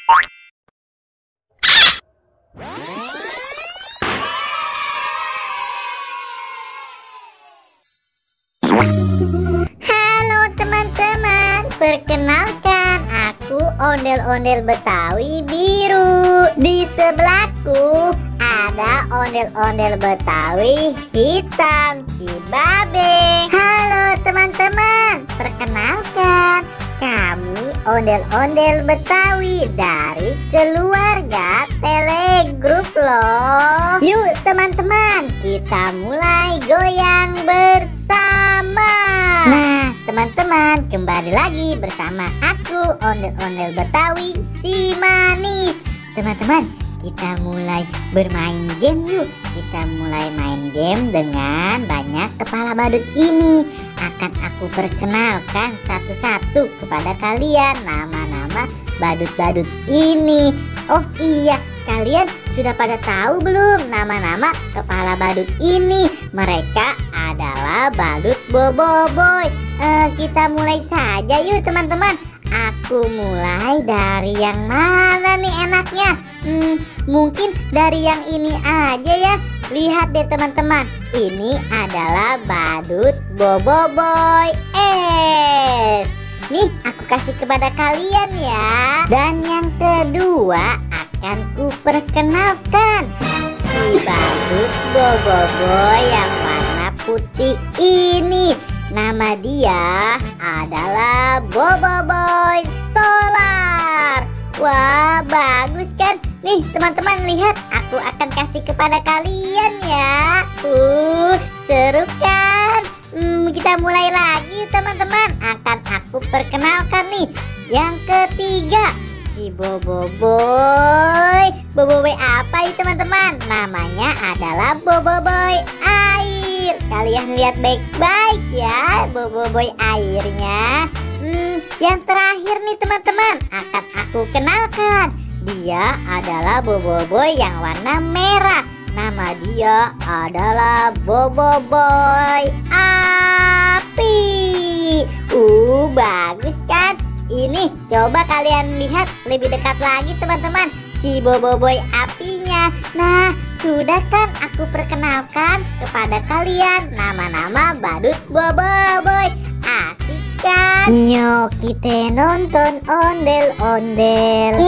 Halo teman-teman, perkenalkan aku ondel-ondel Betawi biru. Di sebelahku ada ondel-ondel Betawi hitam, si Babe. Halo teman-teman, perkenalkan kami ondel-ondel Betawi dari keluarga Telegroup loh. Yuk teman-teman, kita mulai goyang bersama. Nah teman-teman, kembali lagi bersama aku ondel-ondel Betawi si manis. Teman-teman, kita mulai bermain game yuk. Kita mulai main game dengan banyak kepala badut ini. Akan aku perkenalkan satu-satu kepada kalian nama-nama badut-badut ini. Oh iya, kalian sudah pada tahu belum nama-nama kepala badut ini? Mereka adalah badut Boboiboy. Kita mulai saja yuk teman-teman. Aku mulai dari yang mana nih enaknya? Mungkin dari yang ini aja ya. Lihat deh teman-teman, ini adalah badut Boboiboy S. Nih aku kasih kepada kalian ya. Dan yang kedua akan ku perkenalkan si badut Boboiboy yang warna putih ini. Nama dia adalah Boboiboy Solar. Wah, bagus kan? Nih teman-teman lihat, aku akan kasih kepada kalian ya. Seru kan? Kita mulai lagi teman-teman. Akan aku perkenalkan nih yang ketiga, si Boboiboy. Boboiboy apa itu teman-teman? Namanya adalah Boboiboy air. Kalian lihat baik-baik ya Boboiboy airnya. Yang terakhir nih teman-teman, akan aku kenalkan. Dia adalah Boboiboy yang warna merah. Nama dia adalah Boboiboy api. Bagus kan? Ini coba kalian lihat lebih dekat lagi teman-teman, si Boboiboy apinya. Nah, sudah kan aku perkenalkan kepada kalian nama-nama badut Boboiboy. Asik kan? Nyo, kita nonton ondel-ondel.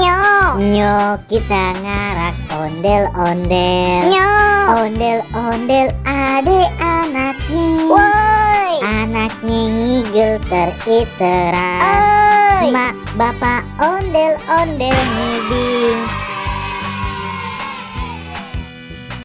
Nyo, kita ngarak ondel-ondel. Nyo, ondel-ondel ade anaknya. Woi, anaknya ngigel terit-teran. Mak bapak ondel-ondel ngibing.